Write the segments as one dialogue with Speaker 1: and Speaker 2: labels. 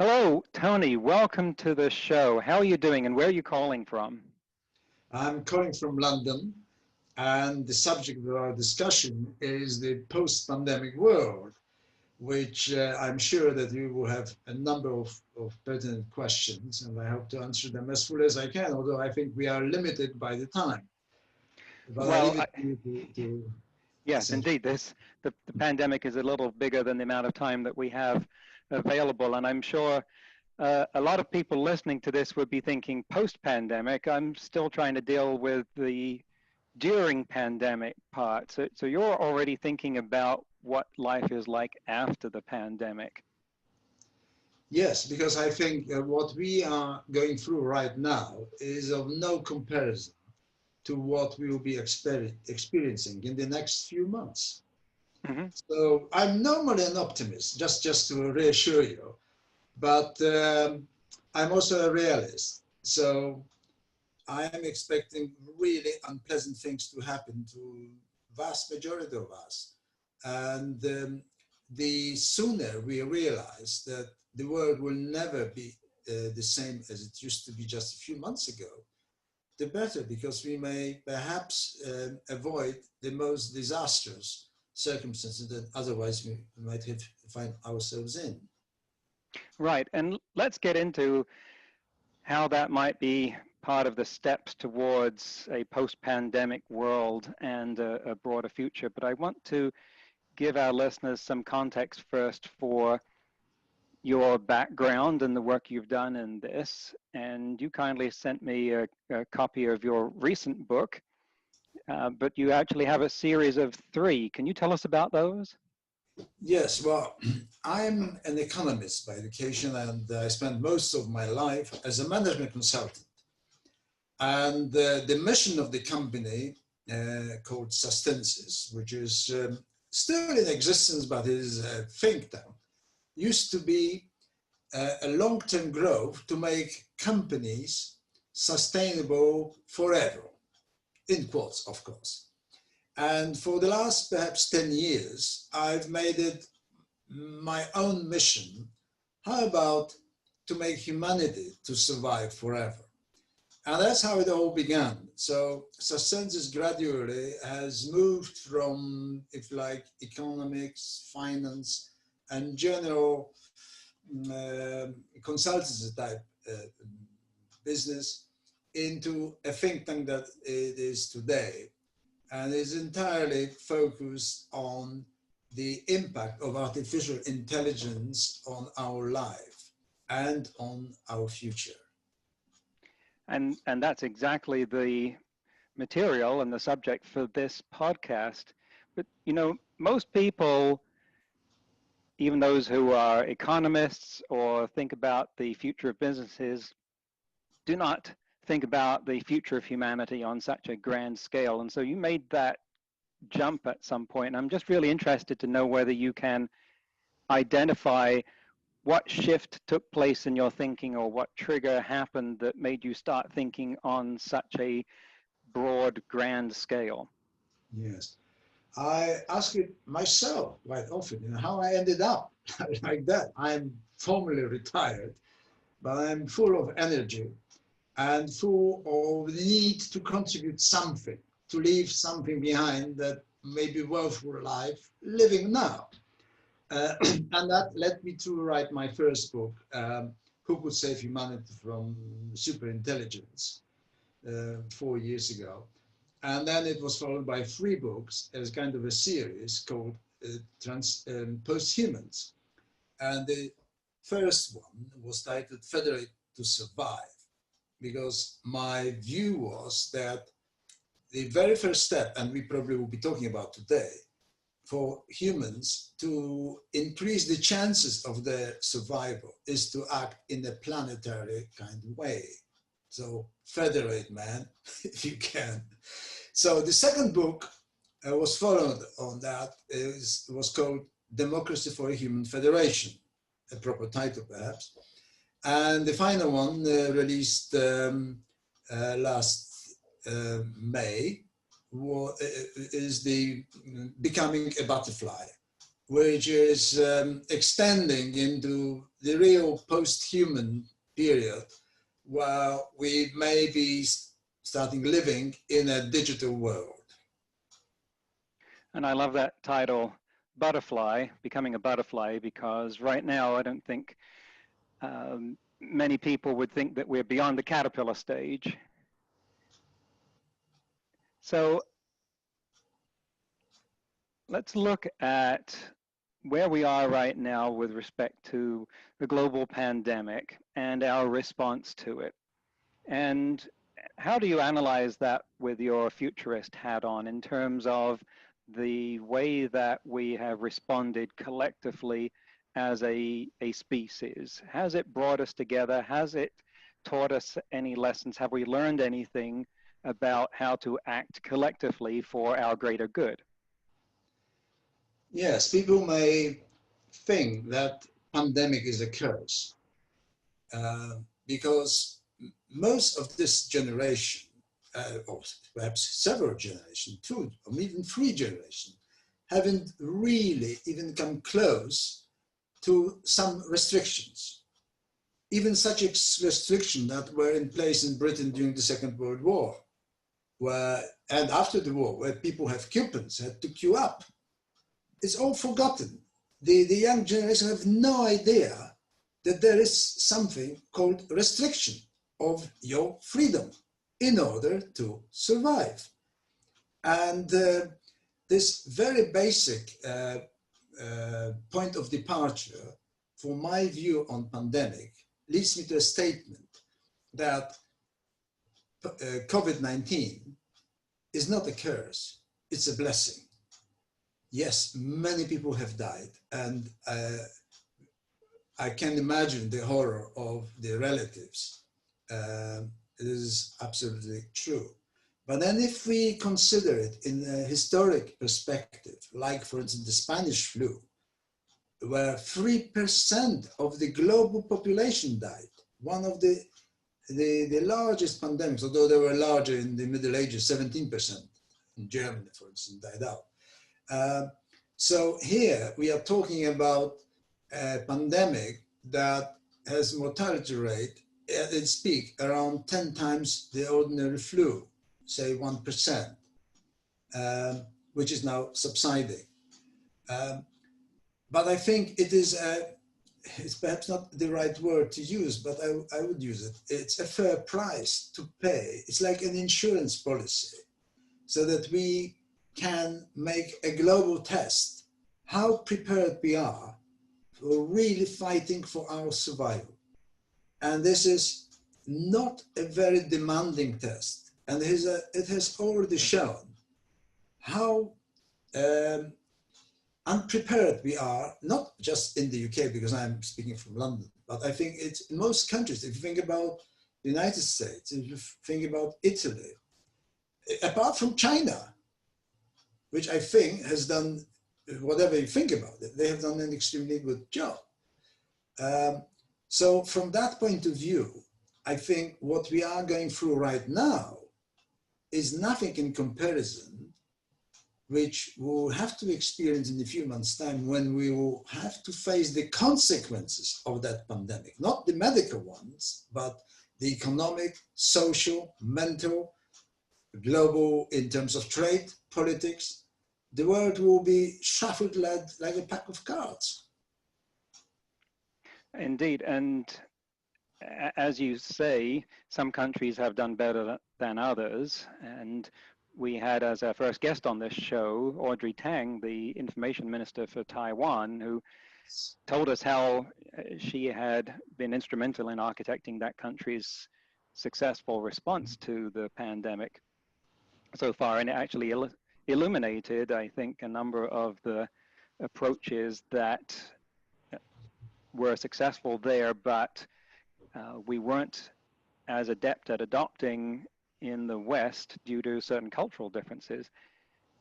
Speaker 1: Hello, Tony. Welcome to the show. How are you doing and where are you calling from?
Speaker 2: I'm calling from London, and the subject of our discussion is the post-pandemic world, which I'm sure that you will have a number of pertinent questions, and I hope to answer them as fully as I can, although I think we are limited by the time. But I
Speaker 1: Well,
Speaker 2: leave it to you to
Speaker 1: yes,
Speaker 2: essentially.
Speaker 1: indeed. The pandemic is a little bigger than the amount of time that we have available. And I'm sure a lot of people listening to this would be thinking post-pandemic. I'm still trying to deal with the during pandemic part. So you're already thinking about what life is like after the pandemic.
Speaker 2: Yes, because I think what we are going through right now is of no comparison to what we will be experiencing in the next few months.
Speaker 1: Hmm.
Speaker 2: So I'm normally an optimist, just to reassure you, but I'm also a realist. So I am expecting really unpleasant things to happen to vast majority of us. And the sooner we realize that the world will never be the same as it used to be just a few months ago, the better, because we may perhaps avoid the most disastrous circumstances that otherwise we might have find ourselves in.
Speaker 1: Right. And let's get into how that might be part of the steps towards a post-pandemic world and a broader future. But I want to give our listeners some context first for your background and the work you've done in this. And you kindly sent me a copy of your recent book, but you actually have a series of three. Can you tell us about those?
Speaker 2: Yes, well, I'm an economist by education, and I spent most of my life as a management consultant. And the mission of the company called Sustensis, which is still in existence but is a think tank, used to be a long-term growth to make companies sustainable forever, in quotes, of course. And for the last perhaps 10 years, I've made it my own mission. How about to make humanity to survive forever? And that's how it all began. So Sustensis gradually has moved from, if you like, economics, finance, and general consultancy type business into a think tank that it is today, and is entirely focused on the impact of artificial intelligence on our life and on our future.
Speaker 1: And that's exactly the material and the subject for this podcast. But most people, even those who are economists or think about the future of businesses, do not think about the future of humanity on such a grand scale. And so you made that jump at some point. And I'm just really interested to know whether you can identify what shift took place in your thinking or what trigger happened that made you start thinking on such a broad, grand scale.
Speaker 2: Yes. I ask it myself quite often, how I ended up like that. I'm formally retired, but I'm full of energy and full of the need to contribute something, to leave something behind that may be worthwhile life living now. And that led me to write my first book, Who Could Save Humanity from Superintelligence, 4 years ago. And then it was followed by three books as kind of a series called Posthumans. And the first one was titled Federate to Survive, because my view was that the very first step, and we probably will be talking about today, for humans to increase the chances of their survival is to act in a planetary kind of way. So federate, man, if you can. So the second book was followed on that. It was called Democracy for a Human Federation, a proper title perhaps. And the final one released last May is the Becoming a Butterfly, which is extending into the real post-human period, where we may be starting living in a digital world.
Speaker 1: And I love that title, Butterfly, Becoming a Butterfly, because right now I don't think many people would think that we're beyond the caterpillar stage. So let's look at where we are right now with respect to the global pandemic and our response to it. And how do you analyze that with your futurist hat on in terms of the way that we have responded collectively as a species? Has it brought us together? Has it taught us any lessons? Have we learned anything about how to act collectively for our greater good?
Speaker 2: Yes, people may think that pandemic is a curse because most of this generation, or perhaps several generations, 2 or even 3 generations, haven't really even come close to some restrictions. Even such restrictions that were in place in Britain during the Second World War, and after the war, where people have coupons, had to queue up. It's all forgotten. The young generation have no idea that there is something called restriction of your freedom in order to survive. And this very basic point of departure for my view on pandemic leads me to a statement that COVID-19 is not a curse, it's a blessing. Yes, many people have died, and I can imagine the horror of the relatives. It is absolutely true. But then if we consider it in a historic perspective, like for instance, the Spanish flu, where 3% of the global population died, one of the largest pandemics, although they were larger in the Middle Ages, 17% in Germany, for instance, died out. So here we are talking about a pandemic that has mortality rate at its peak around 10 times the ordinary flu, say 1%, which is now subsiding. But I think it's perhaps not the right word to use, but I would use it. It's a fair price to pay. It's like an insurance policy, so that we can make a global test how prepared we are for really fighting for our survival. And this is not a very demanding test. And it has already shown how unprepared we are, not just in the UK, because I'm speaking from London, but I think it's in most countries. If you think about the United States, if you think about Italy, apart from China, which I think has done, whatever you think about it, they have done an extremely good job. So from that point of view, I think what we are going through right now is nothing in comparison, which we'll have to experience in a few months' time, when we will have to face the consequences of that pandemic, not the medical ones, but the economic, social, mental, global, in terms of trade, politics. The world will be shuffled like a pack of cards.
Speaker 1: Indeed, and as you say, some countries have done better than others, and we had as our first guest on this show, Audrey Tang, the information minister for Taiwan, who told us how she had been instrumental in architecting that country's successful response to the pandemic so far, and it actually illuminated, I think, a number of the approaches that were successful there, but we weren't as adept at adopting in the West due to certain cultural differences.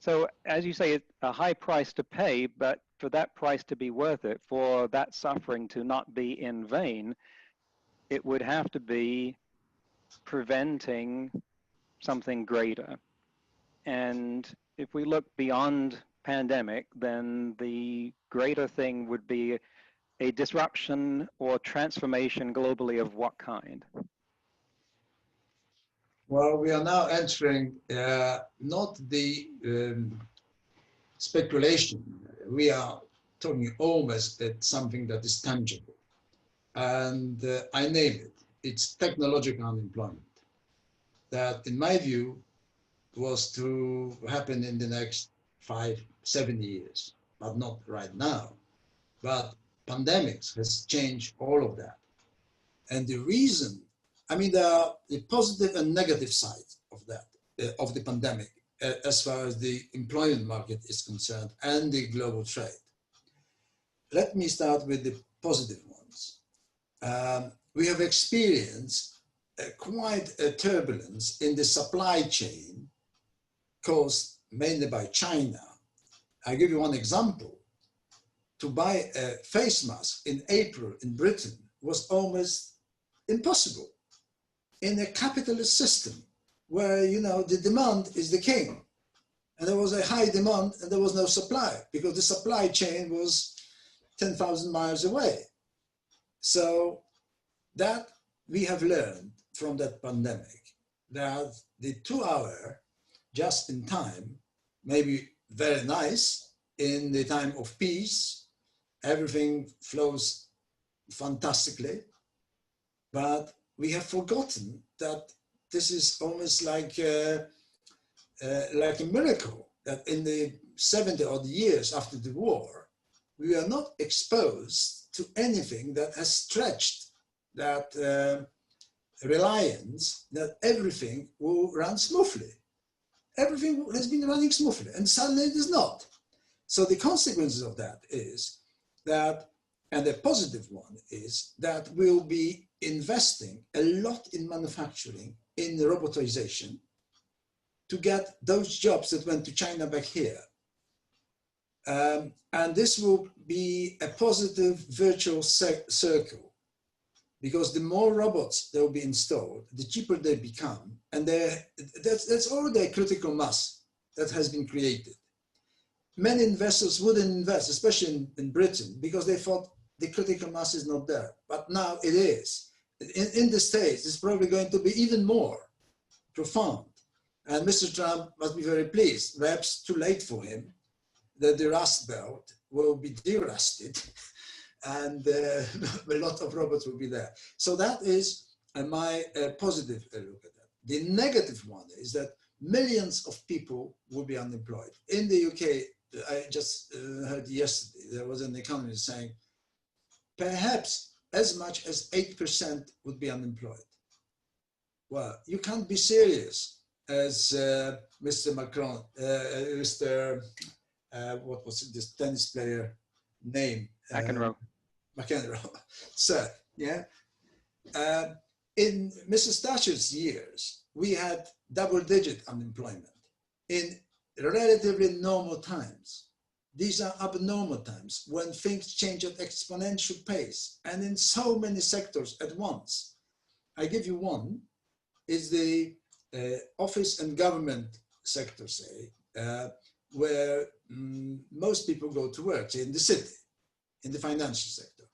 Speaker 1: So as you say, it's a high price to pay, but for that price to be worth it, for that suffering to not be in vain, it would have to be preventing something greater. And if we look beyond pandemic, then the greater thing would be a disruption or transformation globally of what kind?
Speaker 2: Well, we are now entering not the speculation. We are talking almost at something that is tangible. And I name it. It's technological unemployment. That, in my view, was to happen in the next 5-7 years, but not right now. But pandemics has changed all of that. And the reason, I mean, there are the positive and negative side of that, of the pandemic, as far as the employment market is concerned and the global trade. Let me start with the positive ones. We have experienced quite a turbulence in the supply chain caused mainly by China. I'll give you one example. To buy a face mask in April in Britain was almost impossible in a capitalist system where, you know, the demand is the king. And there was a high demand and there was no supply because the supply chain was 10,000 miles away. So that we have learned from that pandemic, that the 2-hour just in time may be very nice in the time of peace. Everything flows fantastically, but we have forgotten that this is almost like a miracle, that in the 70 odd years after the war, we are not exposed to anything that has stretched that reliance that everything will run smoothly. Everything has been running smoothly, and suddenly it is not. So the consequences of that is that, and the positive one is that we'll be investing a lot in manufacturing, in robotization, to get those jobs that went to China back here. And this will be a positive virtual circle, because the more robots that will be installed, the cheaper they become. And that's already a critical mass that has been created. Many investors wouldn't invest, especially in Britain, because they thought the critical mass is not there. But now it is. In the States, it's probably going to be even more profound. And Mr. Trump must be very pleased, perhaps too late for him, that the Rust Belt will be derusted and a lot of robots will be there. So that is my positive look at that. The negative one is that millions of people will be unemployed. In the UK, I just heard yesterday, there was an economist saying, perhaps as much as 8% would be unemployed. Well, you can't be serious as Mr. Macron, what was it, this tennis player name?
Speaker 1: McEnroe.
Speaker 2: McEnroe said, yeah. In Mrs. Thatcher's years, we had double-digit unemployment in relatively normal times. These are abnormal times when things change at exponential pace and in so many sectors at once. I give you one, is the office and government sector, say, where most people go to work, say in the city, in the financial sector.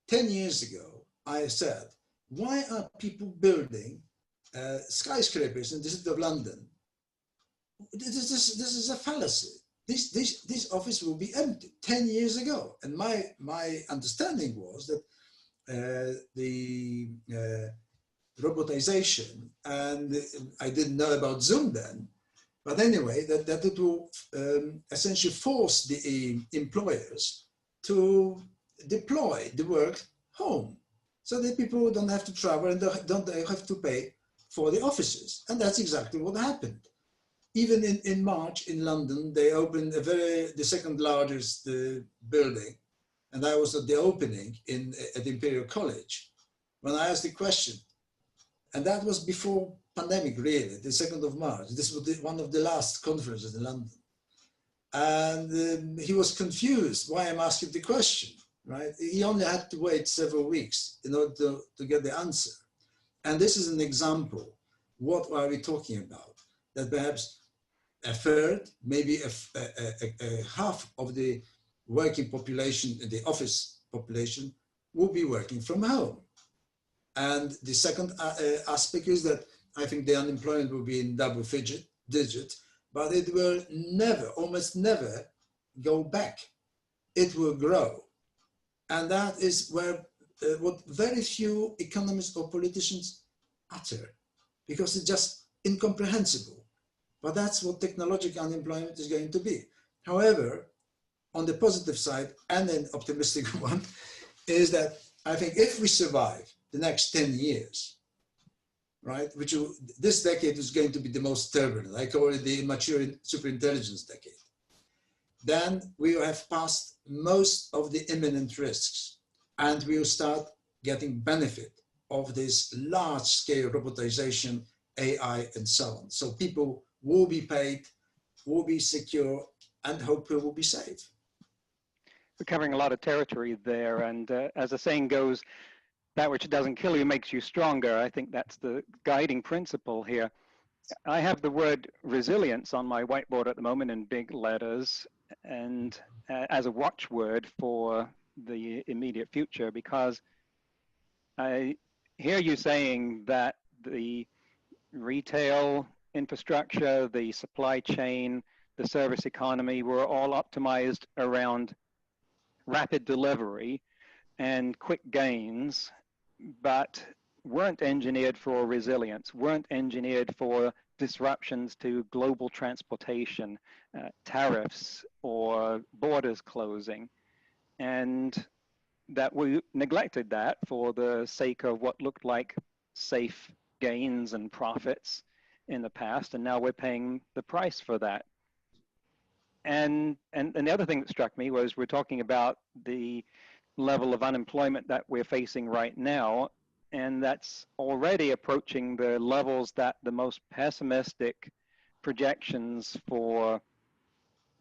Speaker 2: 10 years ago, I said, why are people building skyscrapers in the city of London? This is a fallacy. This office will be empty 10 years ago. And my understanding was that the robotization, and I didn't know about Zoom then, but anyway, that it will essentially force the employers to deploy the work home, so that people don't have to travel and don't have to pay for the offices. And that's exactly what happened. Even in March in London, they opened the second largest building. And I was at the opening at Imperial College when I asked the question. And that was before pandemic, really, the 2nd of March. This was one of the last conferences in London. And he was confused why I'm asking the question, right? He only had to wait several weeks in order to get the answer. And this is an example. What are we talking about? That perhaps a third, maybe a half of the working population, the office population, will be working from home. And the second aspect is that I think the unemployment will be in double digit, but it will never, almost never go back. It will grow. And that is where what very few economists or politicians utter, because it's just incomprehensible. But that's what technological unemployment is going to be. However, on the positive side, and an optimistic one, is that I think if we survive the next 10 years, right, this decade is going to be the most turbulent, I call it the mature superintelligence decade, then we will have passed most of the imminent risks, and we will start getting benefit of this large-scale robotization, AI, and so on. So people will be paid, will be secure, and hopefully will be safe.
Speaker 1: We're covering a lot of territory there, and as the saying goes, that which doesn't kill you makes you stronger. I think that's the guiding principle here. I have the word resilience on my whiteboard at the moment in big letters, and as a watchword for the immediate future, because I hear you saying that the retail infrastructure, the supply chain, the service economy were all optimized around rapid delivery and quick gains, but weren't engineered for resilience, weren't engineered for disruptions to global transportation, tariffs, or borders closing. And that we neglected that for the sake of what looked like safe gains and profits in the past, and now we're paying the price for that. And the other thing that struck me was we're talking about the level of unemployment that we're facing right now, and that's already approaching the levels that the most pessimistic projections for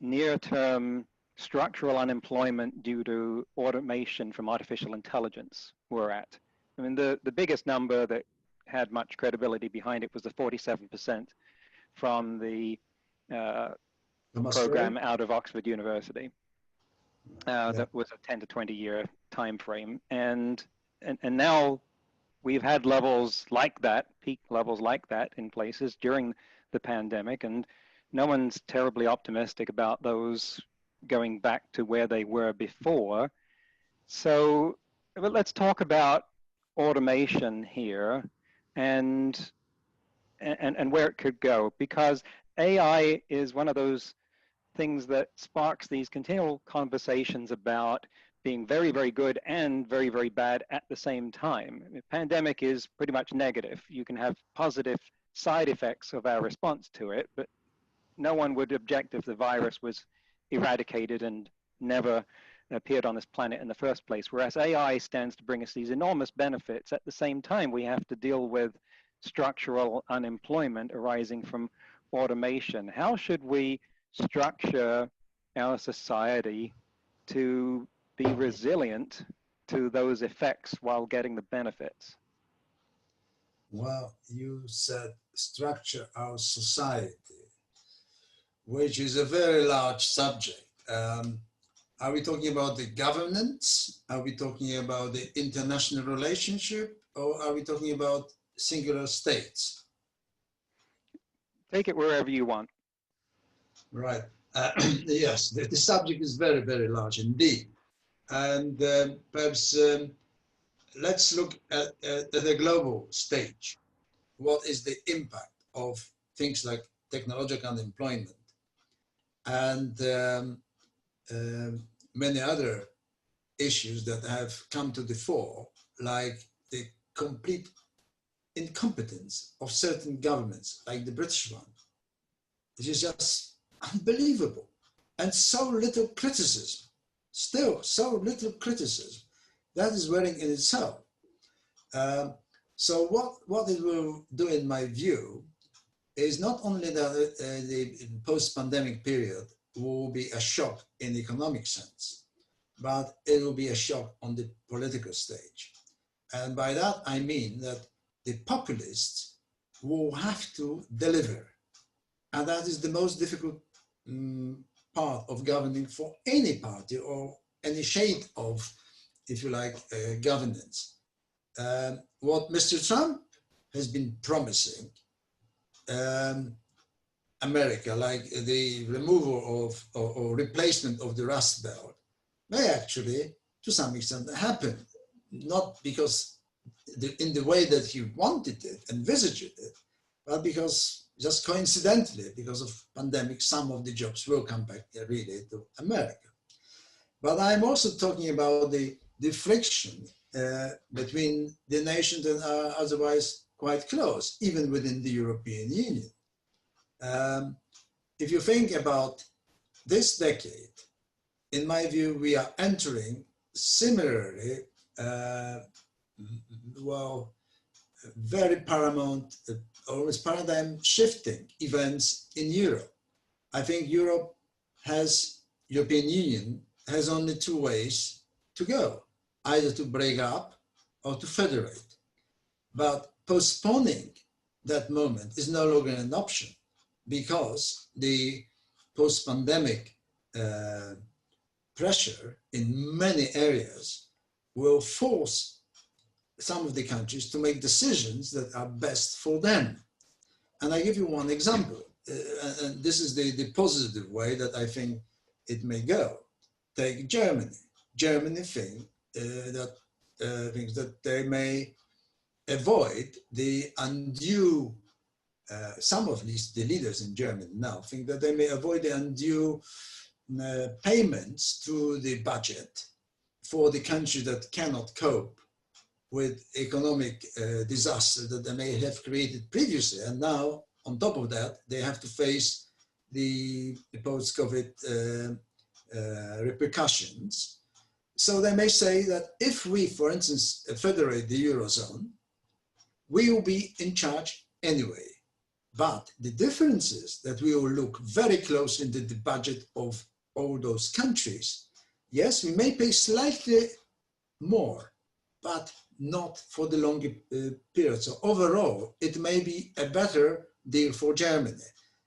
Speaker 1: near-term structural unemployment due to automation from artificial intelligence were at. I mean, the biggest number that had much credibility behind it was the 47% from the program out of Oxford University. That was a 10 to 20 year time frame. And now we've had levels like that, peak levels like that in places during the pandemic, and no one's terribly optimistic about those going back to where they were before. So let's talk about automation here and where it could go, because AI is one of those things that sparks these continual conversations about being very, very good and very, very bad at the same time. The pandemic is pretty much negative. You can have positive side effects of our response to it, but no one would object if the virus was eradicated and never appeared on this planet in the first place. Whereas AI stands to bring us these enormous benefits. At the same time, we have to deal with structural unemployment arising from automation. How should we structure our society to be resilient to those effects while getting the benefits?
Speaker 2: Well, you said structure our society, which is a very large subject. Are we talking about the governance? Are we talking about the international relationship? Or are we talking about singular states?
Speaker 1: Take it wherever you want.
Speaker 2: Right. Yes, the subject is very, very large indeed. And perhaps let's look at the global stage. What is the impact of things like technological unemployment and many other issues that have come to the fore, like the complete incompetence of certain governments, like the British one? It is just unbelievable. And so little criticism, still so little criticism. That is worrying in itself. So what it will do, in my view, is not only that the post-pandemic period will be a shock in the economic sense, but it will be a shock on the political stage. And by that, I mean that the populists will have to deliver. And that is the most difficult part of governing for any party or any shade of, if you like, governance. What Mr. Trump has been promising America, like the removal of or replacement of the Rust Belt, may actually, to some extent, happen. Not because in the way that he wanted it, envisaged it, but because just coincidentally, because of pandemic, some of the jobs will come back really to America. But I'm also talking about the friction between the nations that are otherwise quite close, even within the European Union. If you think about this decade, in my view, we are entering similarly, well, very paramount, always paradigm shifting events in Europe. I think European Union has only two ways to go, either to break up or to federate. But postponing that moment is no longer an option because the post-pandemic pressure in many areas will force some of the countries to make decisions that are best for them. And I give you one example, and this is the positive way that I think it may go. Take Germany. Germany thinks that they may avoid the undue, some of the leaders in Germany now think that they may avoid the undue payments to the budget for the countries that cannot cope with economic disaster that they may have created previously. And now, on top of that, they have to face the post-COVID repercussions. So they may say that if we, for instance, federate the Eurozone, we will be in charge anyway. But the difference is that we will look very closely into the budget of all those countries. Yes, we may pay slightly more, but not for the longer period. So overall, it may be a better deal for Germany.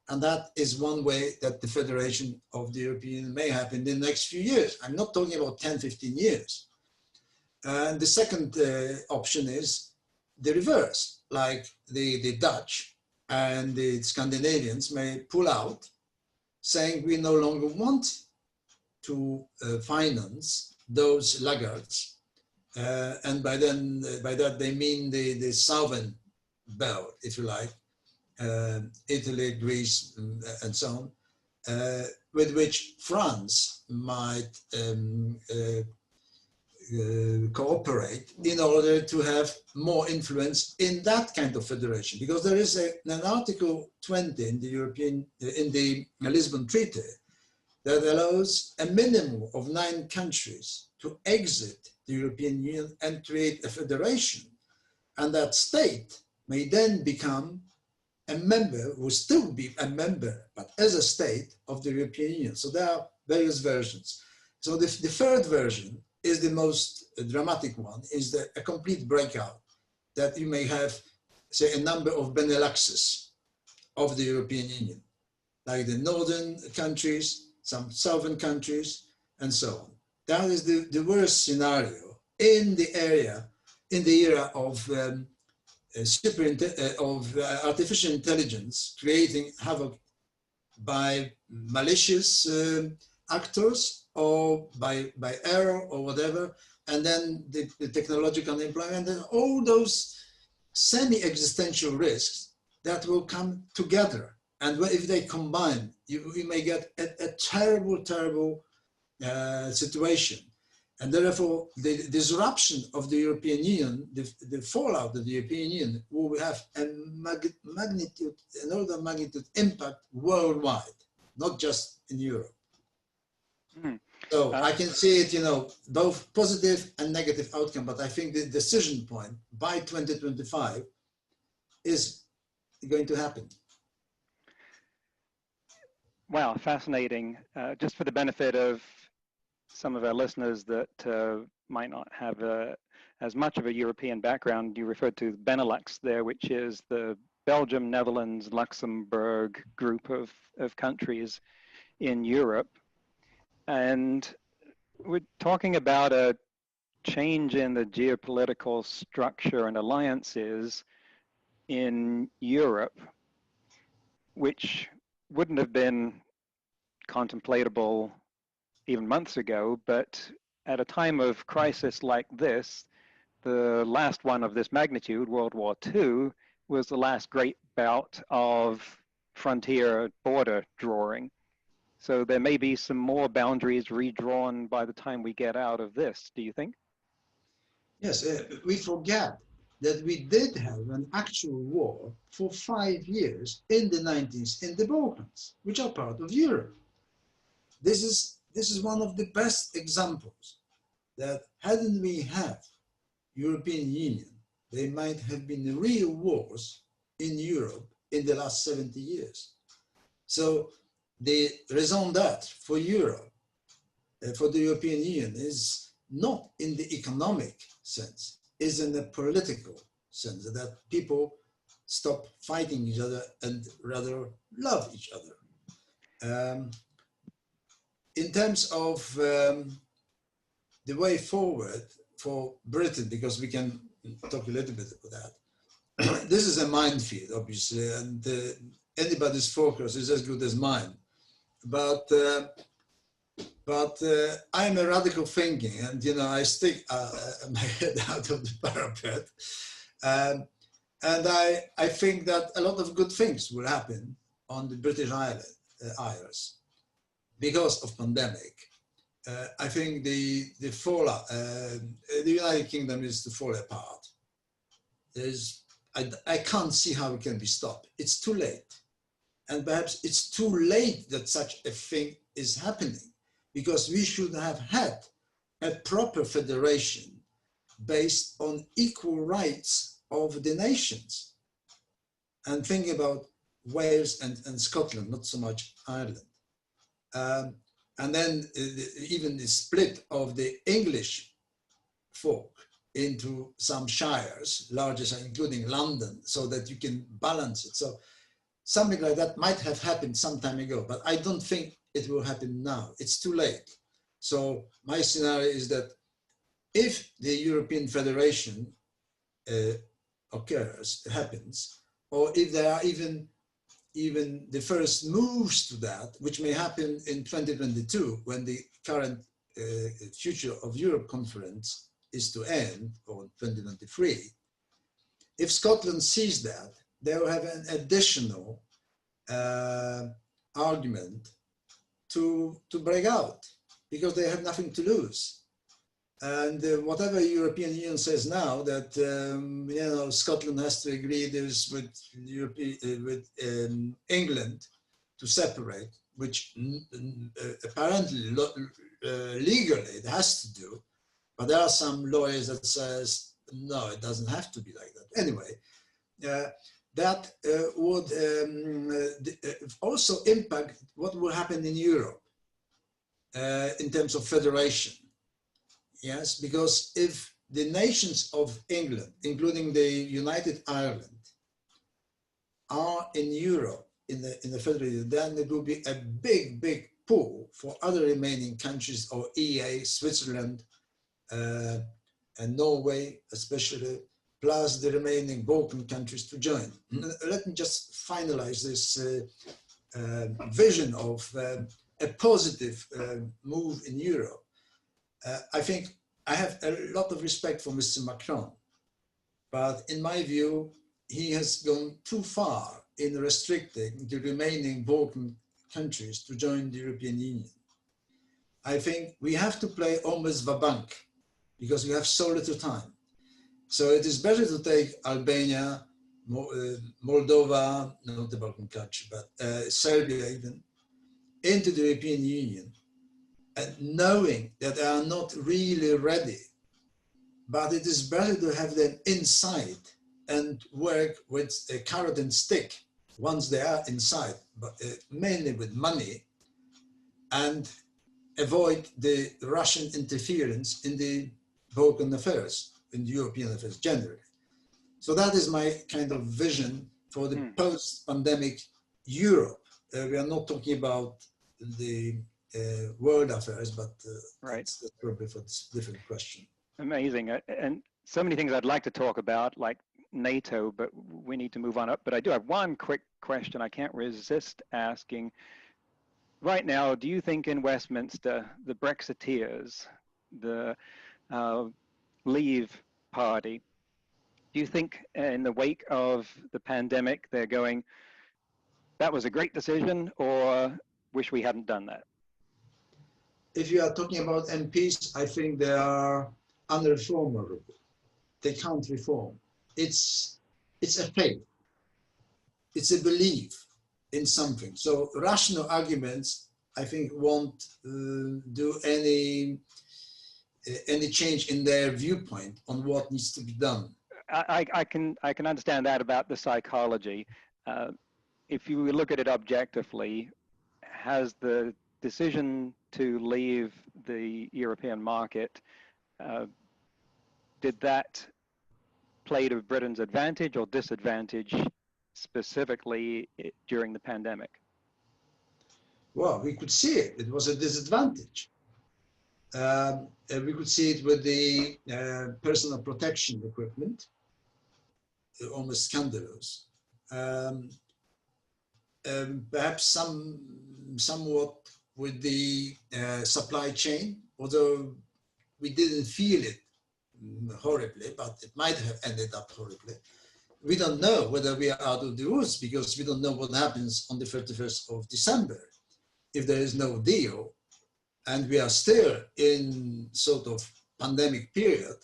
Speaker 2: And that is one way that the federation of the European Union may happen in the next few years. I'm not talking about 10, 15 years. And the second option is the reverse, like the Dutch and the Scandinavians may pull out, saying we no longer want to finance those laggards. And by that they mean the southern belt, if you like, Italy, Greece, and so on, with which France might cooperate in order to have more influence in that kind of federation. Because there is an Article 20 in the Lisbon Treaty that allows a minimum of 9 countries to exit the European Union and create a federation. And that state may then become a member, will still be a member, but as a state of the European Union. So there are various versions. So the third version is the most dramatic one, is a complete breakout, that you may have, say, a number of Beneluxes of the European Union, like the northern countries, some southern countries, and so on. That is the worst scenario in the era of artificial intelligence creating havoc by malicious actors or by error or whatever, and then the technological unemployment and all those semi-existential risks that will come together. And if they combine, you may get a terrible, terrible situation. And therefore, the disruption of the European Union, the fallout of the European Union will have an order of magnitude impact worldwide, not just in Europe. So I can see it, both positive and negative outcome, but I think the decision point by 2025 is going to happen.
Speaker 1: Wow, fascinating. Just for the benefit of some of our listeners that might not have as much of a European background, you referred to Benelux there, which is the Belgium, Netherlands, Luxembourg group of countries in Europe. And we're talking about a change in the geopolitical structure and alliances in Europe, which wouldn't have been contemplatable even months ago, but at a time of crisis like this, the last one of this magnitude, World War II, was the last great bout of frontier border drawing. So there may be some more boundaries redrawn by the time we get out of this, do you think?
Speaker 2: Yes, we forget that we did have an actual war for 5 years in the 90s in the Balkans, which are part of Europe. This is one of the best examples that hadn't we had European Union, there might have been real wars in Europe in the last 70 years. So the raison d'etre for Europe, for the European Union, is not in the economic sense, is in the political sense, that people stop fighting each other and rather love each other. In terms of the way forward for Britain, because we can talk a little bit about that, this is a minefield, obviously, and anybody's focus is as good as mine. But I'm a radical thinking, and I stick my head out of the parapet, and I think that a lot of good things will happen on the British Isles because of pandemic. I think the fallout, the United Kingdom is to fall apart. I can't see how it can be stopped. It's too late. And perhaps it's too late that such a thing is happening, because we should have had a proper federation based on equal rights of the nations. And thinking about Wales and Scotland, not so much Ireland. And then even the split of the English folk into some shires, largest including London, so that you can balance it. So something like that might have happened some time ago, but I don't think it will happen now. It's too late. So my scenario is that if the European Federation happens, or if there are even the first moves to that, which may happen in 2022, when the current Future of Europe conference is to end, or 2023, if Scotland sees that, they will have an additional argument to break out, because they have nothing to lose. And whatever European Union says now, that Scotland has to agree this with England to separate, which apparently legally it has to do, but there are some lawyers that says no, it doesn't have to be like that. Anyway, that would also impact what will happen in Europe in terms of federation. Yes, because if the nations of England, including the United Ireland, are in Europe, in the federation, then it will be a big pull for other remaining countries, or EA, Switzerland, and Norway especially, plus the remaining Balkan countries to join. Let me just finalize this vision of a positive move in Europe. I think I have a lot of respect for Mr. Macron, but in my view, he has gone too far in restricting the remaining Balkan countries to join the European Union. I think we have to play almost va-banque, because we have so little time. So it is better to take Albania, Moldova, not the Balkan country, but Serbia even, into the European Union, and knowing that they are not really ready. But it is better to have them inside and work with a carrot and stick once they are inside, but mainly with money, and avoid the Russian interference in the Balkan affairs, in the European affairs generally. So that is my kind of vision for the post-pandemic Europe. We are not talking about the world affairs, but that's probably for this different question.
Speaker 1: Amazing. And so many things I'd like to talk about, like NATO, but we need to move on up. But I do have one quick question I can't resist asking. Right now, do you think in Westminster, the Brexiteers, the Leave Party, do you think in the wake of the pandemic, they're going, that was a great decision, or wish we hadn't done that?
Speaker 2: If you are talking about MPs, I think they are unreformable. They can't reform. It's a faith. It's a belief in something. So rational arguments, I think, won't do any change in their viewpoint on what needs to be done.
Speaker 1: I can understand that about the psychology. If you look at it objectively, has the decision to leave the European market, did that play to Britain's advantage or disadvantage specifically during the pandemic?
Speaker 2: Well, we could see it. It was a disadvantage. We could see it with the personal protection equipment, almost scandalous. Perhaps somewhat with the supply chain, although we didn't feel it horribly, but it might have ended up horribly. We don't know whether we are out of the woods because we don't know what happens on the 31st of December. If there is no deal and we are still in sort of pandemic period,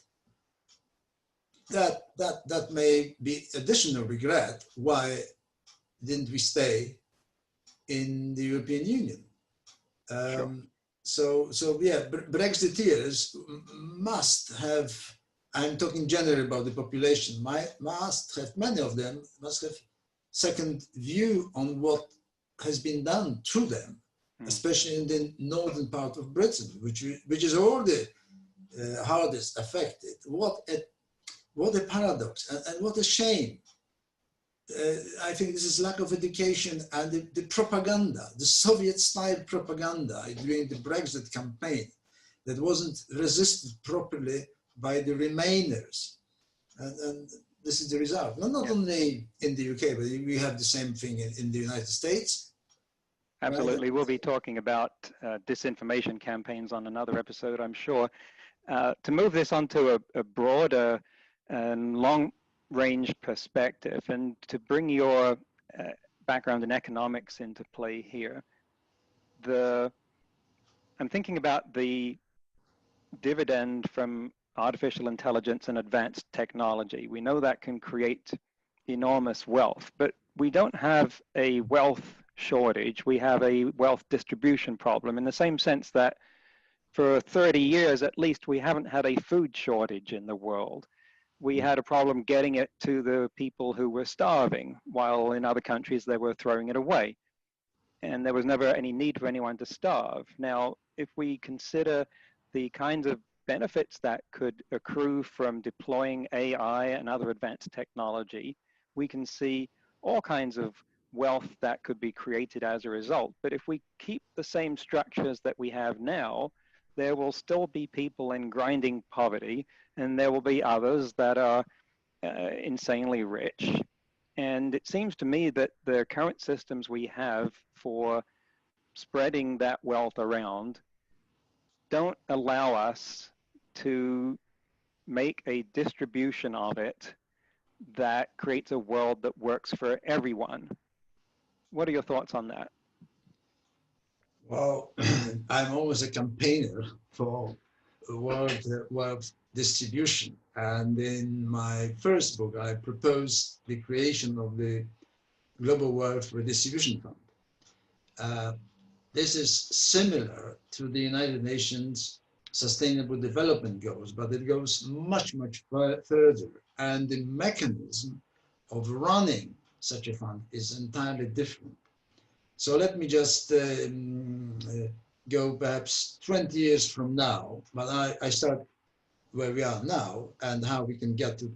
Speaker 2: that may be additional regret. Why didn't we stay in the European Union?
Speaker 1: Sure.
Speaker 2: So yeah, Brexiteers must have, I'm talking generally about the population, many of them must have second view on what has been done to them, especially in the northern part of Britain, which is already hardest affected. What a paradox and what a shame. I think this is lack of education and the propaganda, the Soviet-style propaganda during the Brexit campaign that wasn't resisted properly by the Remainers. And this is the result. Not only in the UK, but we have the same thing in the United States.
Speaker 1: Absolutely. Right? We'll be talking about disinformation campaigns on another episode, I'm sure. To move this onto a broader and long-range perspective, and to bring your background in economics into play here, I'm thinking about the dividend from artificial intelligence and advanced technology. We know that can create enormous wealth, but we don't have a wealth shortage. We have a wealth distribution problem in the same sense that for 30 years, at least, we haven't had a food shortage in the world. We had a problem getting it to the people who were starving, while in other countries they were throwing it away. And there was never any need for anyone to starve. Now, if we consider the kinds of benefits that could accrue from deploying AI and other advanced technology, we can see all kinds of wealth that could be created as a result. But if we keep the same structures that we have now, there will still be people in grinding poverty, and there will be others that are insanely rich. And it seems to me that the current systems we have for spreading that wealth around don't allow us to make a distribution of it that creates a world that works for everyone. What are your thoughts on that?
Speaker 2: Well, I'm always a campaigner for world wealth distribution. And in my first book, I proposed the creation of the Global Wealth Redistribution Fund. This is similar to the United Nations Sustainable Development Goals, but it goes much, much further. And the mechanism of running such a fund is entirely different. So let me just go perhaps 20 years from now, but I start where we are now and how we can get to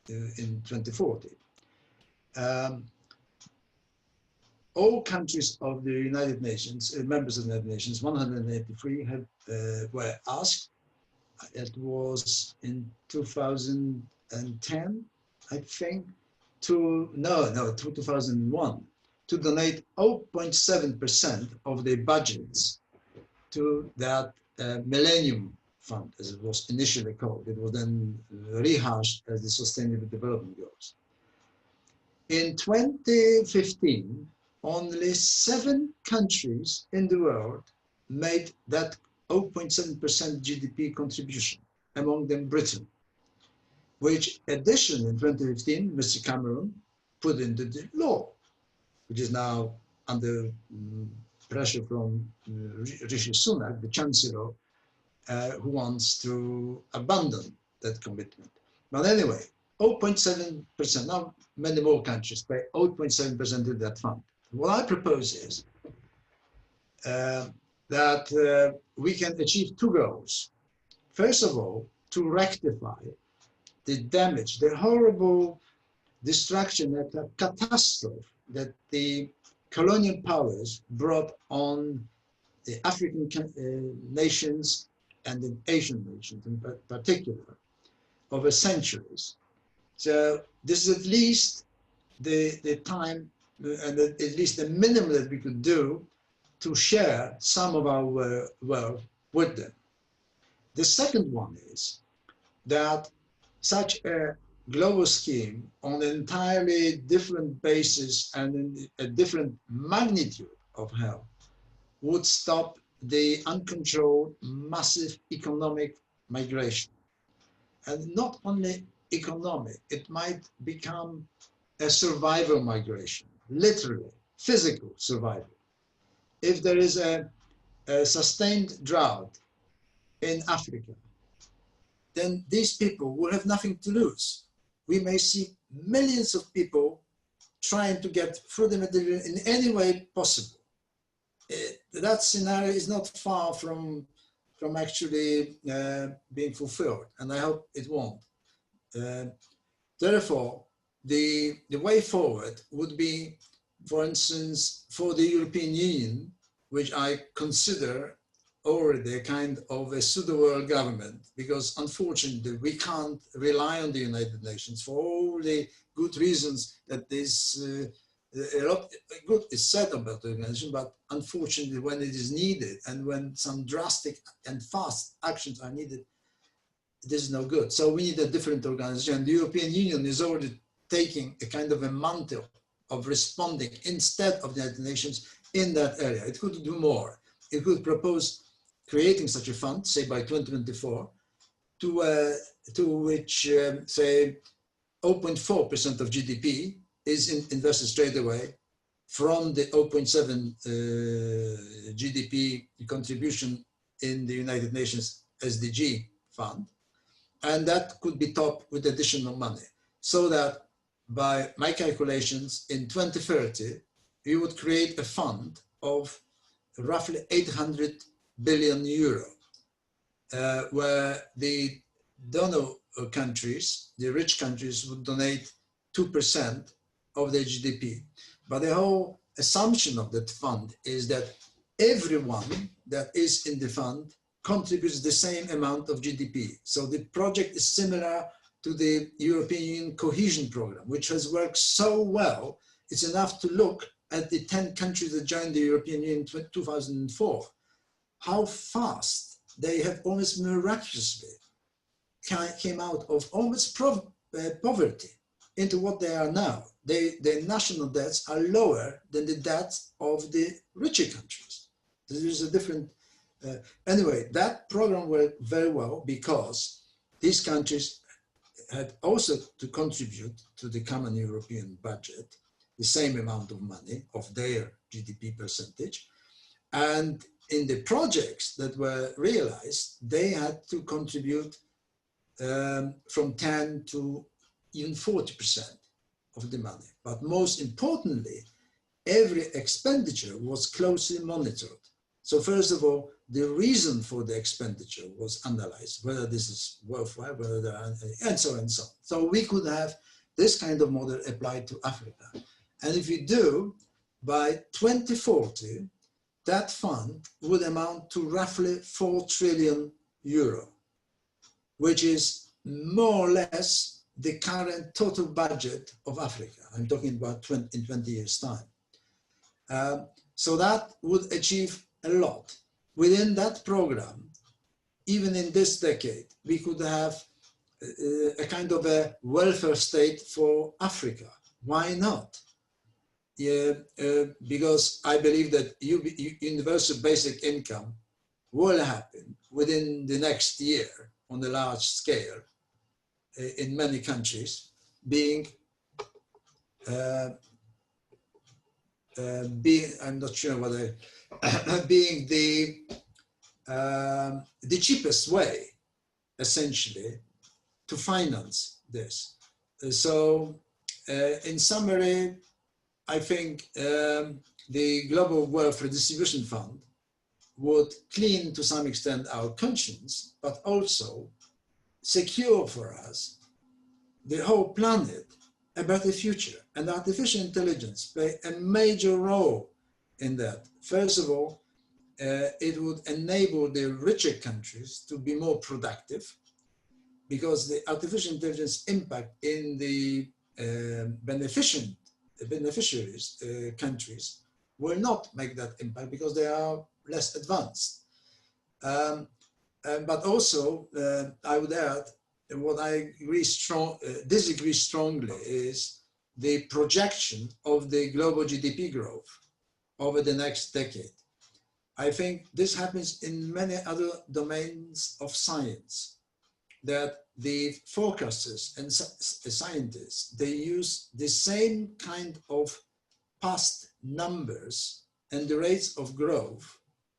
Speaker 2: in 2040. all countries of the United Nations, members of the United Nations, 183 were asked. It was in 2010, I think, to 2001, to donate 0.7% of their budgets to that Millennium Fund, as it was initially called. It was then rehashed as the Sustainable Development Goals. In 2015, only 7 countries in the world made that 0.7% GDP contribution, among them Britain, which addition in 2015, Mr. Cameron put into the law, which is now under pressure from Rishi Sunak, the Chancellor, who wants to abandon that commitment. But anyway, 0.7%, now many more countries pay 0.7% to that fund. What I propose is that we can achieve 2 goals. First of all, to rectify the damage, the horrible destruction, the catastrophe that the colonial powers brought on the African nations and the Asian nations in particular over centuries. So this is at least the time and at least the minimum that we could do to share some of our wealth with them. The second one is that such a global scheme on an entirely different basis and in a different magnitude of health would stop the uncontrolled massive economic migration. And not only economic, it might become a survival migration, literally, physical survival. If there is a sustained drought in Africa, then these people will have nothing to lose. We may see millions of people trying to get through the Mediterranean in any way possible. That scenario is not far from actually being fulfilled, and I hope it won't. Therefore, the way forward would be, for instance, for the European Union, which I consider already a kind of a pseudo-world government, because unfortunately we can't rely on the United Nations for all the good reasons that this a lot good is said about the organization, but unfortunately when it is needed and when some drastic and fast actions are needed, this is no good. So we need a different organization. The European Union is already taking a kind of a mantle of responding instead of the United Nations in that area. It could do more. It could propose creating such a fund, say by 2024, to which, say, 0.4% of GDP is invested straight away from the 0.7 GDP contribution in the United Nations SDG fund. And that could be topped with additional money, so that by my calculations, in 2030, we would create a fund of roughly 800 billion euro, where the donor countries, the rich countries, would donate 2% of their GDP. But the whole assumption of that fund is that everyone that is in the fund contributes the same amount of GDP. So the project is similar to the European Union cohesion program, which has worked so well. It's enough to look at the 10 countries that joined the European Union in 2004, how fast they have almost miraculously came out of almost poverty into what they are now. Their national debts are lower than the debts of the richer countries. There is a different, anyway, that program worked very well because these countries had also to contribute to the common European budget, the same amount of money of their GDP percentage. And in the projects that were realized, they had to contribute from 10 to even 40% of the money. But most importantly, every expenditure was closely monitored. So first of all, the reason for the expenditure was analyzed, whether this is worthwhile, whether there are, and so on and so on. So we could have this kind of model applied to Africa. And if we do, by 2040, that fund would amount to roughly 4 trillion euro, which is more or less the current total budget of Africa. I'm talking about in 20 years' time. So that would achieve a lot. Within that program, even in this decade, we could have a kind of a welfare state for Africa. Why not? Yeah, because I believe that universal basic income will happen within the next year on a large scale in many countries, being I'm not sure whether being the cheapest way, essentially, to finance this. So, in summary, I think the Global Welfare Distribution Fund would clean to some extent our conscience, but also secure for us the whole planet a better future. And artificial intelligence play a major role in that. First of all, it would enable the richer countries to be more productive, because the artificial intelligence impact in the beneficiaries countries will not make that impact because they are less advanced. But also, I would add, what I disagree strongly is the projection of the global GDP growth over the next decade. I think this happens in many other domains of science, that the forecasters and scientists, they use the same kind of past numbers and the rates of growth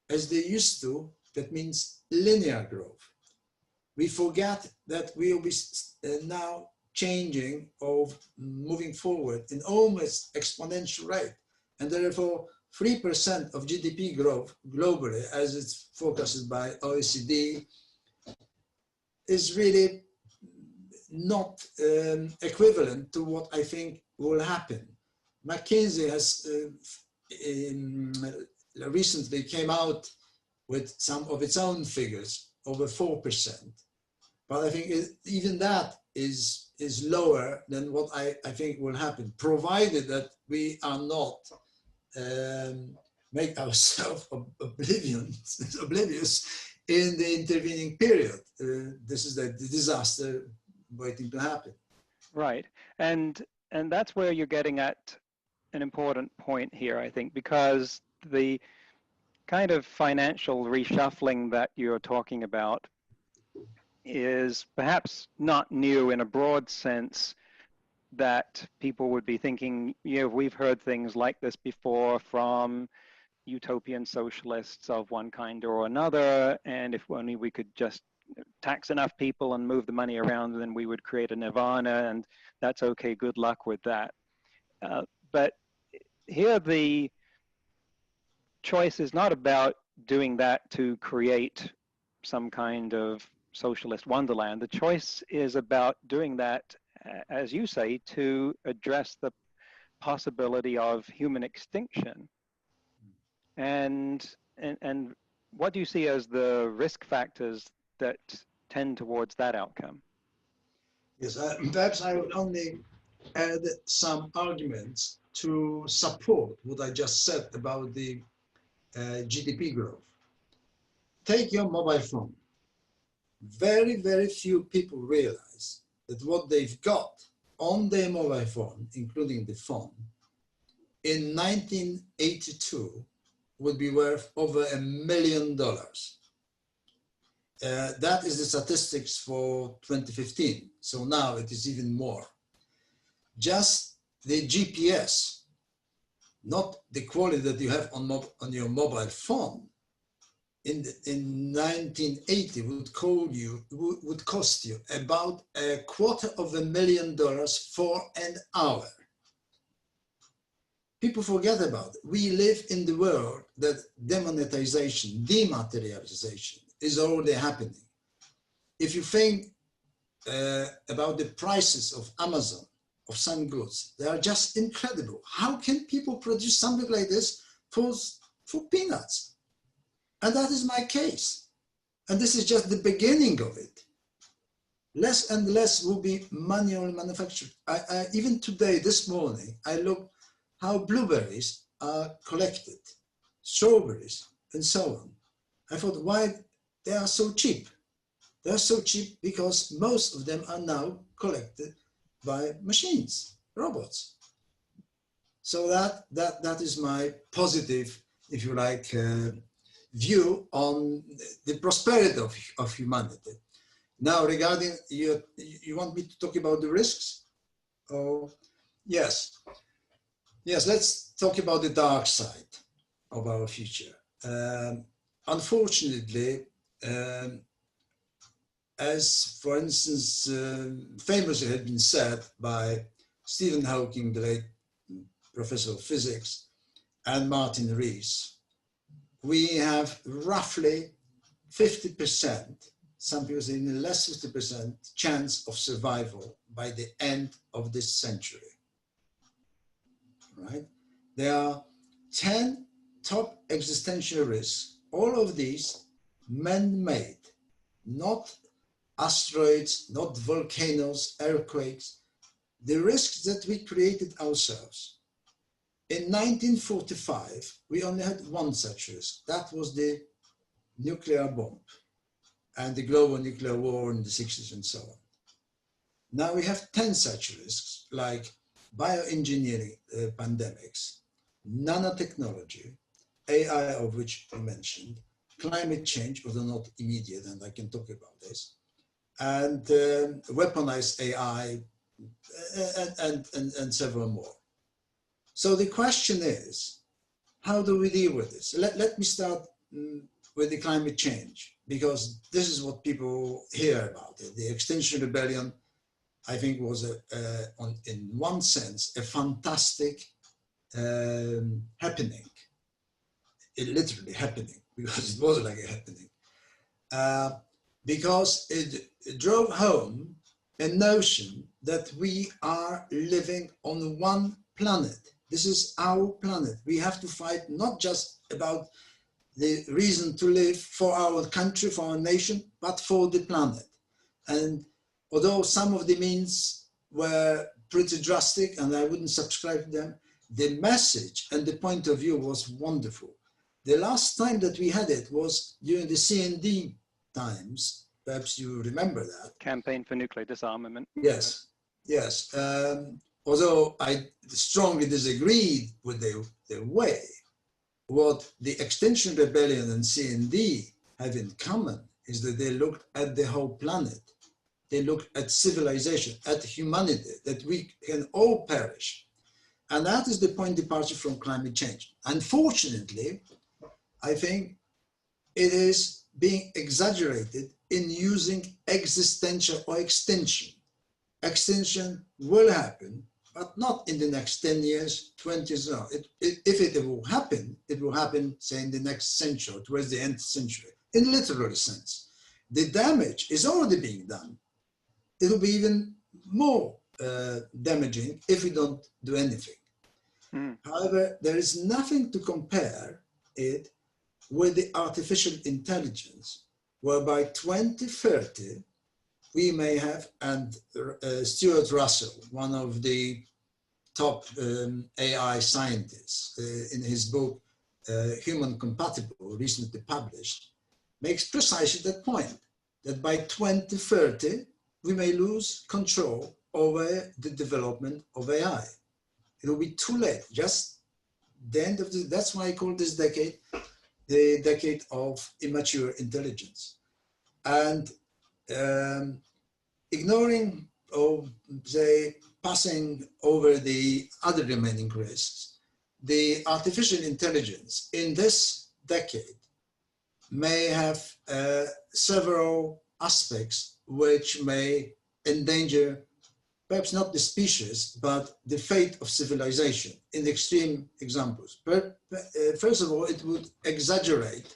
Speaker 2: as they used to. That means linear growth. We forget that we will be now changing or moving forward in almost exponential rate, and therefore 3% of GDP growth globally, as it's forecasted by OECD, is really not equivalent to what I think will happen. McKinsey has recently came out with some of its own figures, over 4%. But I think even that is lower than what I think will happen, provided that we are not make ourselves oblivious in the intervening period. This is the disaster waiting to happen.
Speaker 1: Right, and that's where you're getting at an important point here, I think, because the kind of financial reshuffling that you're talking about is perhaps not new in a broad sense, that people would be thinking, we've heard things like this before from utopian socialists of one kind or another, and if only we could just tax enough people and move the money around, then we would create a nirvana, and that's okay, good luck with that. But here the choice is not about doing that to create some kind of socialist wonderland. The choice is about doing that, as you say, to address the possibility of human extinction. And what do you see as the risk factors that tend towards that outcome?
Speaker 2: Yes, perhaps I would only add some arguments to support what I just said about the GDP growth. Take your mobile phone. Very, very few people realize that what they've got on their mobile phone, including the phone, in 1982 would be worth over $1 million. That is the statistics for 2015. So now it is even more. Just the GPS, not the quality that you have on your mobile phone, in 1980 would cost you about $250,000 for an hour. People forget about it. We live in the world that demonetization, dematerialization is already happening. If you think about the prices of Amazon of some goods. They are just incredible. How can people produce something like this for peanuts? And that is my case. And this is just the beginning of it. Less and less will be manual manufactured. Even today, this morning, I looked how blueberries are collected, strawberries, and so on. I thought, why they are so cheap? They're so cheap because most of them are now collected by machines, robots. So that is my positive, if you like, view on the prosperity of humanity. Now, regarding you want me to talk about the risks? Oh, yes. Yes, let's talk about the dark side of our future. Unfortunately, as for instance, famously had been said by Stephen Hawking, the late professor of physics, and Martin Rees, we have roughly 50%, some people say less 50% chance of survival by the end of this century, right? There are 10 top existential risks, all of these man-made, not asteroids, not volcanoes, earthquakes, the risks that we created ourselves. In 1945, we only had one such risk. That was the nuclear bomb and the global nuclear war in the 60s and so on. Now we have 10 such risks, like bioengineering pandemics, nanotechnology, AI, of which you mentioned, climate change, although not immediate, and I can talk about this, and weaponized AI, and several more. So the question is, how do we deal with this? Let me start with the climate change, because this is what people hear about it. The Extinction Rebellion, I think, was in one sense a fantastic happening. It literally happening, because it was like a happening. Because it drove home a notion that we are living on one planet. This is our planet. We have to fight not just about the reason to live for our country, for our nation, but for the planet. And although some of the means were pretty drastic and I wouldn't subscribe to them, the message and the point of view was wonderful. The last time that we had it was during the CND times. Perhaps you remember that.
Speaker 1: Campaign for Nuclear Disarmament.
Speaker 2: Yes, yes. Although I strongly disagreed with the way, what the Extinction Rebellion and CND have in common is that they looked at the whole planet. They looked at civilization, at humanity, that we can all perish. And that is the point of departure from climate change. Unfortunately, I think it is being exaggerated in using existential or extinction. Extinction will happen, but not in the next 10 years, 20 years. No. If it will happen, say, in the next century, towards the end of the century, in literal sense. The damage is already being done. It will be even more damaging if we don't do anything. However, there is nothing to compare it with the artificial intelligence, whereby 2030, we may have, and Stuart Russell, one of the top AI scientists, in his book, Human Compatible, recently published, makes precisely that point, that by 2030, we may lose control over the development of AI. It will be too late, just the end of that's why I call this decade the decade of immature intelligence. And ignoring, or say, passing over the other remaining risks, the artificial intelligence in this decade may have several aspects which may endanger perhaps not the species, but the fate of civilization in extreme examples. First of all, it would exaggerate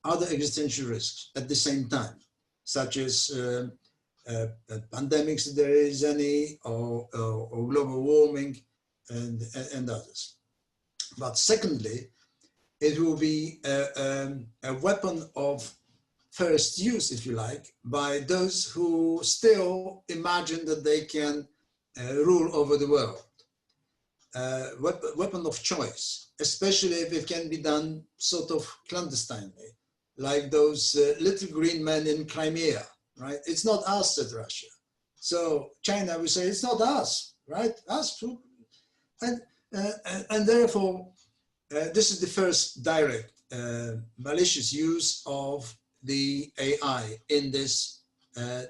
Speaker 2: other existential risks at the same time, such as pandemics, if there is any, or global warming, and others. But secondly, it will be a weapon of first use, if you like, by those who still imagine that they can rule over the world. Weapon of choice, especially if it can be done sort of clandestinely, like those little green men in Crimea, right? It's not us, said Russia. So China will say, it's not us, right? Us too. And therefore, this is the first direct malicious use of the AI in this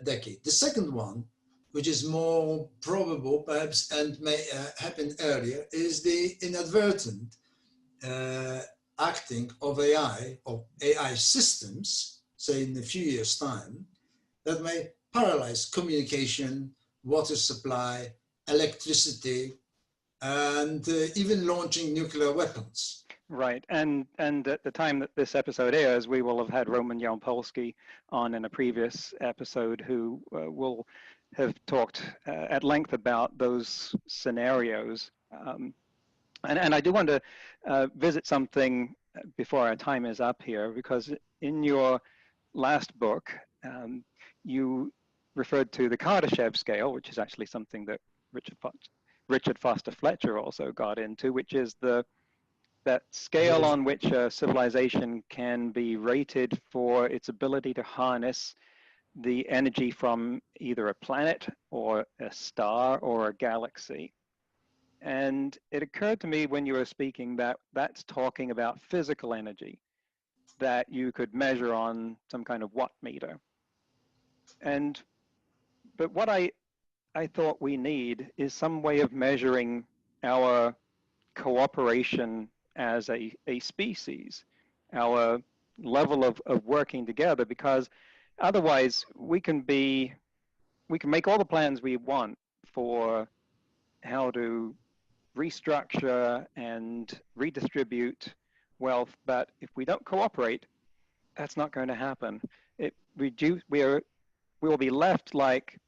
Speaker 2: decade. The second one, which is more probable perhaps and may happen earlier, is the inadvertent acting of AI, or AI systems, say in a few years' time, that may paralyze communication, water supply, electricity, and even launching nuclear weapons.
Speaker 1: Right, and at the time that this episode airs, we will have had Roman Yampolsky on in a previous episode, who will have talked at length about those scenarios. And I do want to visit something before our time is up here, because in your last book, you referred to the Kardashev scale, which is actually something that Richard Foster Fletcher also got into, which is that scale on which a civilization can be rated for its ability to harness the energy from either a planet or a star or a galaxy. And it occurred to me when you were speaking that that's talking about physical energy that you could measure on some kind of watt meter. But what I thought we need is some way of measuring our cooperation as a species, our level of working together, because otherwise we can make all the plans we want for how to restructure and redistribute wealth, but if we don't cooperate, that's not going to happen. We will be left like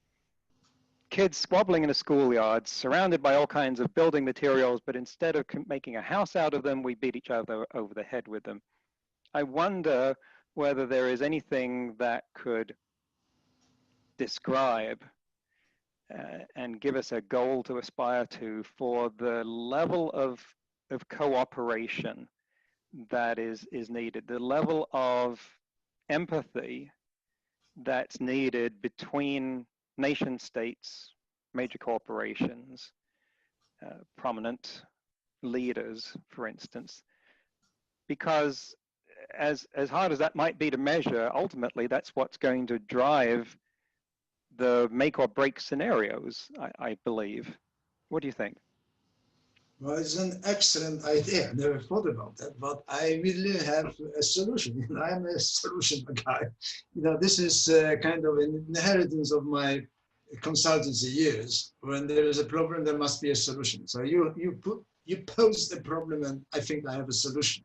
Speaker 1: kids squabbling in a schoolyard, surrounded by all kinds of building materials, but instead of making a house out of them, we beat each other over the head with them. I wonder whether there is anything that could describe and give us a goal to aspire to for the level of cooperation that is needed, the level of empathy that's needed between nation states, major corporations, prominent leaders, for instance, because as hard as that might be to measure, ultimately that's what's going to drive the make or break scenarios, I believe. What do you think?
Speaker 2: Well, it's an excellent idea. I never thought about that, but I really have a solution. I'm a solution guy. This is kind of an inheritance of my consultancy years. When there is a problem, there must be a solution. So you pose the problem, and I think I have a solution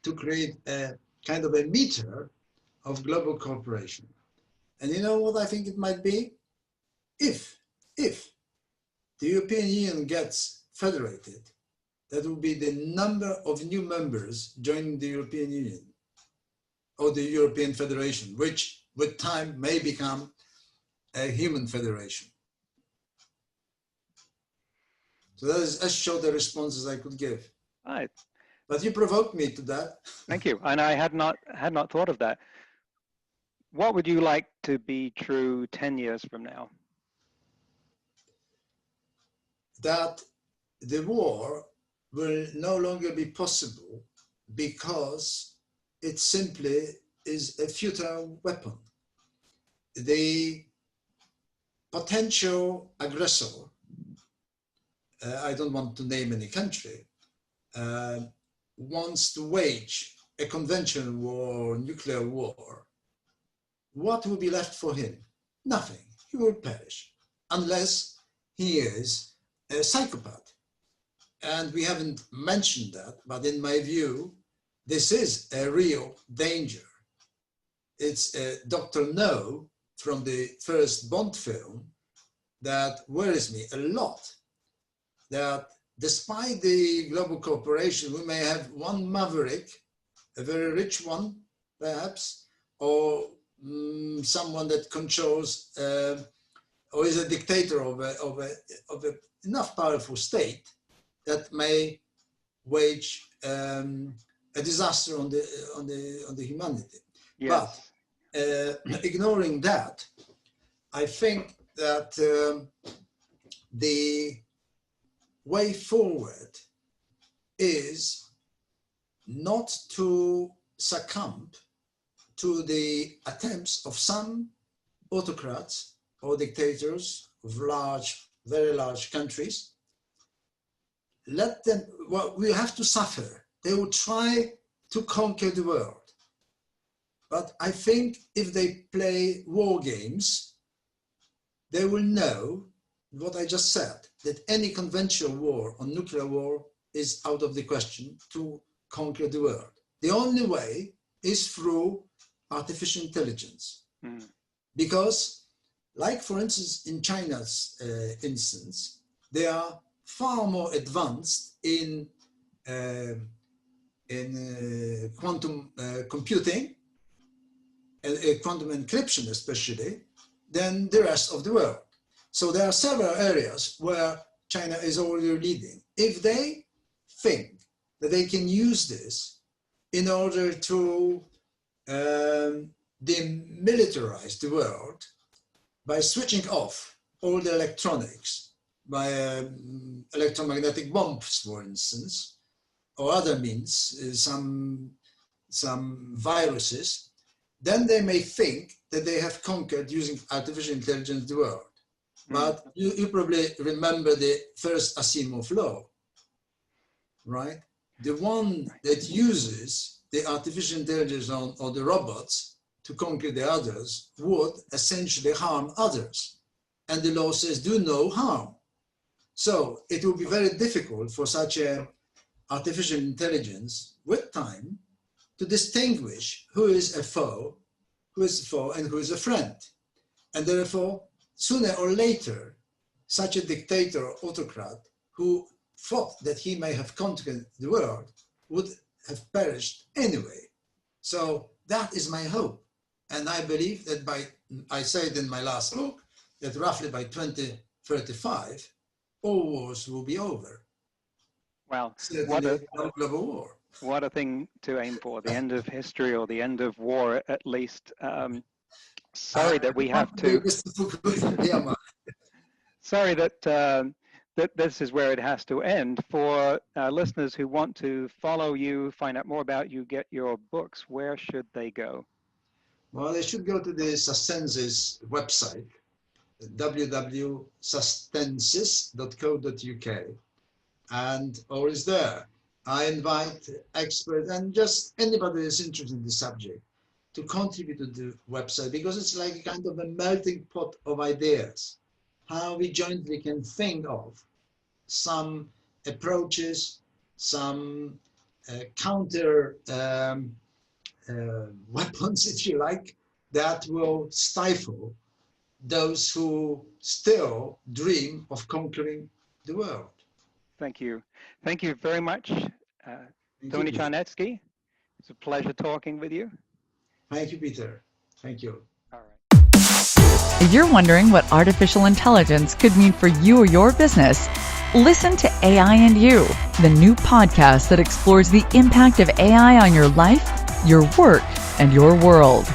Speaker 2: to create a kind of a meter of global cooperation. And you know what I think it might be? If the European Union gets federated, that will be the number of new members joining the European Union or the European Federation, which with time may become a human federation. So that is as short a response as I could give.
Speaker 1: Right.
Speaker 2: But you provoked me to that.
Speaker 1: Thank you. And I had not thought of that. What would you like to be true 10 years from now?
Speaker 2: That the war will no longer be possible because it simply is a futile weapon. The potential aggressor, I don't want to name any country, wants to wage a conventional war, nuclear war. What will be left for him? Nothing. He will perish unless he is a psychopath. And we haven't mentioned that, but in my view, this is a real danger. It's Dr. No from the first Bond film that worries me a lot, that despite the global cooperation, we may have one maverick, a very rich one, perhaps, or someone that controls or is a dictator of a enough powerful state that may wage a disaster on the humanity.
Speaker 1: Yes.
Speaker 2: But ignoring that, I think that the way forward is not to succumb to the attempts of some autocrats or dictators of large, very large countries. Let them, well, we have to suffer. They will try to conquer the world. But I think if they play war games, they will know what I just said, that any conventional war or nuclear war is out of the question to conquer the world. The only way is through artificial intelligence. Because, like for instance, in China's instance, they are far more advanced in quantum computing, and quantum encryption especially, than the rest of the world. So there are several areas where China is already leading. If they think that they can use this in order to demilitarize the world by switching off all the electronics, by electromagnetic bombs, for instance, or other means, some viruses, then they may think that they have conquered using artificial intelligence the world. But you probably remember the first Asimov law, right? The one that uses the artificial intelligence or the robots to conquer the others would essentially harm others. And the law says do no harm. So it will be very difficult for such an artificial intelligence with time to distinguish who is a foe and who is a friend. And therefore, sooner or later, such a dictator or autocrat who thought that he may have conquered the world would have perished anyway. So that is my hope. And I believe that I said in my last book, that roughly by 2035, all wars will be over.
Speaker 1: Wow,
Speaker 2: certainly no global war.
Speaker 1: What a thing to aim for, the end of history or the end of war at least. Sorry that we have to. Sorry that that this is where it has to end. For listeners who want to follow you, find out more about you, get your books, where should they go?
Speaker 2: Well, they should go to the Sustensis website, www.sustensis.co.uk, and all is there. I invite experts and just anybody who is interested in the subject to contribute to the website, because it's like a kind of a melting pot of ideas, how we jointly can think of some approaches, some counter weapons, if you like, that will stifle those who still dream of conquering the world.
Speaker 1: Thank you. Thank you very much, Tony Charnetsky. It's a pleasure talking with you.
Speaker 2: Thank you, Peter. Thank you.
Speaker 1: All right.
Speaker 3: If you're wondering what artificial intelligence could mean for you or your business, listen to AI and You, the new podcast that explores the impact of AI on your life, your work, and your world.